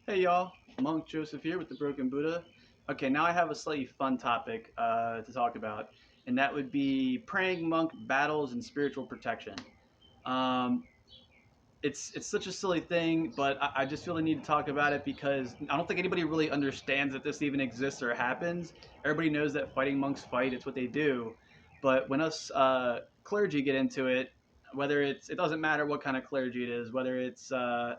Hey y'all, Monk Joseph here with the Broken Buddha. Okay, now I have a slightly fun topic to talk about, and that would be praying monk battles and spiritual protection. Um, it's such a silly thing, but I just feel the need to talk about it because I don't think anybody really understands that this even exists or happens. Everybody knows that fighting monks fight; it's what they do. But when us clergy get into it, whether it doesn't matter what kind of clergy it is, whether it's I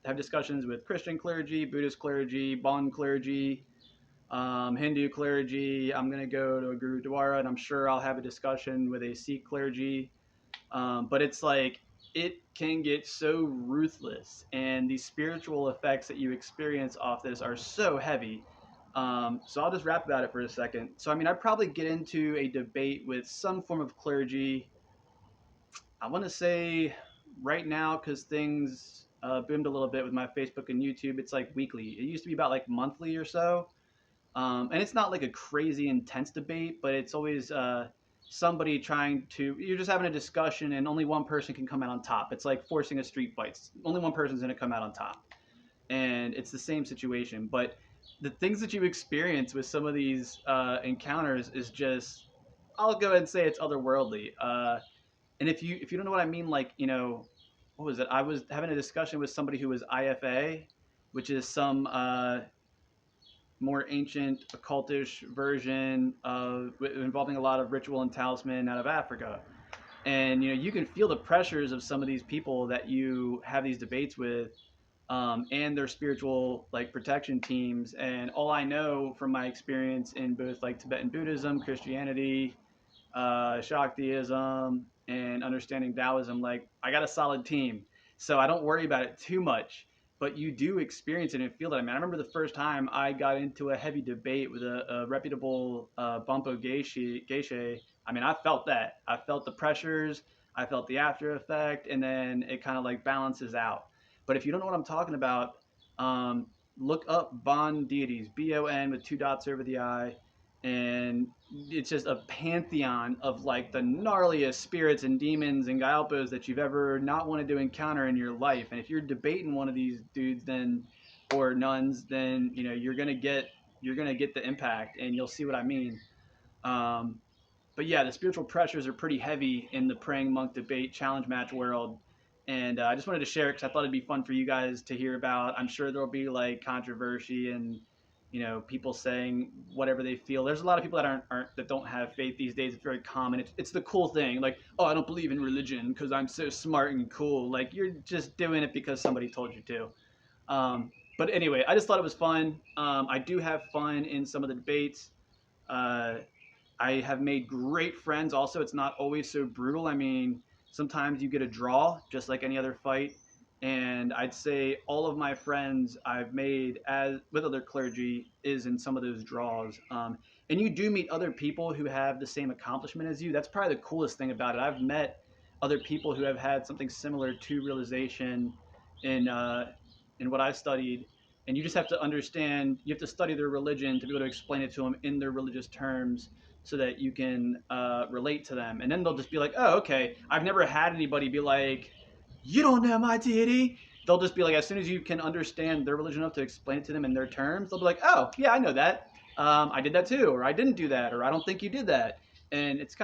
have discussions with Christian clergy, Buddhist clergy, Bon clergy, Hindu clergy. I'm gonna go to a Gurudwara, and I'm sure I'll have a discussion with a Sikh clergy. But it's like it can get so ruthless, and the spiritual effects that you experience off this are so heavy. So I'll just rap about it for a second. So I mean, I'd probably get into a debate with some form of clergy. I want to say right now, because things boomed a little bit with my Facebook and YouTube, it's like weekly. It used to be about like monthly or so. And it's not like a crazy intense debate, but it's always somebody trying to. You're just having a discussion, and only one person can come out on top. It's like forcing a street fight. Only one person's going to come out on top, and it's the same situation. But the things that you experience with some of these encounters is just. I'll go ahead and say it's otherworldly. And if you don't know what I mean, like what was it? I was having a discussion with somebody who was IFA, which is some more ancient occultish version of involving a lot of ritual and talisman out of Africa. And you can feel the pressures of some of these people that you have these debates with, and their spiritual like protection teams. And all I know from my experience in both like Tibetan Buddhism, Christianity, Shaktiism, and understanding Taoism, like I got a solid team, so I don't worry about it too much. But you do experience it and feel it. I mean, I remember the first time I got into a heavy debate with a reputable Bumpo Geishe. I mean, I felt that. I felt the pressures. I felt the after effect, and then it kind of like balances out. But if you don't know what I'm talking about, um, look up Bon deities, Bon with two dots over the I, and it's just a pantheon of like the gnarliest spirits and demons and gyalpos that you've ever not wanted to encounter in your life. And if you're debating one of these dudes, then or nuns, then you're gonna get the impact, and you'll see what I mean. Um, but yeah, the spiritual pressures are pretty heavy in the praying monk debate challenge match world. And I just wanted to share it because I thought it'd be fun for you guys to hear about. I'm sure there'll be like controversy and people saying whatever they feel. There's a lot of people that aren't that don't have faith these days. It's very common. It's the cool thing, like, oh, I don't believe in religion because I'm so smart and cool. Like, you're just doing it because somebody told you to. But anyway, I just thought it was fun. I do have fun in some of the debates. Uh, I have made great friends. Also, it's not always so brutal. I mean, sometimes you get a draw, just like any other fight. And I'd say all of my friends I've made as with other clergy is in some of those draws. And you do meet other people who have the same accomplishment as you. That's probably the coolest thing about it. I've met other people who have had something similar to realization in in what I studied. And you just have to understand. You have to study their religion to be able to explain it to them in their religious terms so that you can relate to them. And then they'll just be like, oh, okay. I've never had anybody be like, you don't know my deity. They'll just be like, as soon as you can understand their religion enough to explain it to them in their terms, they'll be like, oh, yeah, I know that. I did that too, or I didn't do that, or I don't think you did that. And it's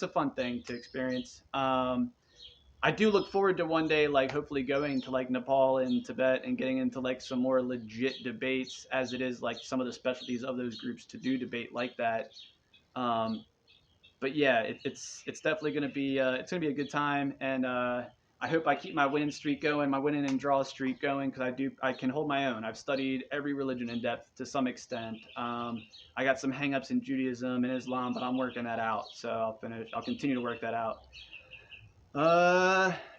a fun thing to experience. I do look forward to one day, like hopefully going to like Nepal and Tibet and getting into like some more legit debates, as it is like some of the specialties of those groups to do debate like that. Um, but yeah, it's definitely gonna be it's gonna be a good time, and I hope I keep my winning streak going, my winning and draw streak going, because I can hold my own. I've studied every religion in depth to some extent. I got some hangups in Judaism and Islam, but I'm working that out. So I'll continue to work that out.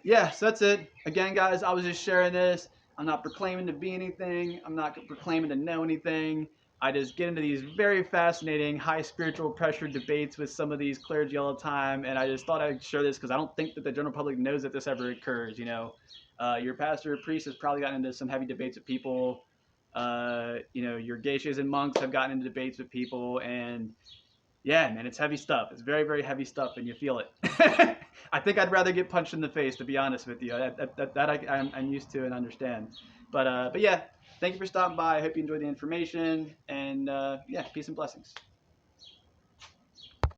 Yeah, so that's it. Again, guys, I was just sharing this. I'm not proclaiming to be anything. I'm not proclaiming to know anything. I just get into these very fascinating, high spiritual pressure debates with some of these clergy all the time, and I just thought I'd share this because I don't think that the general public knows that this ever occurs. Your pastor or priest has probably gotten into some heavy debates with people. Your geishas and monks have gotten into debates with people, and Yeah, man, it's heavy stuff. It's very, very heavy stuff, and you feel it. I think I'd rather get punched in the face, to be honest with you. I'm used to and understand. But yeah, thank you for stopping by. I hope you enjoyed the information, and yeah, peace and blessings.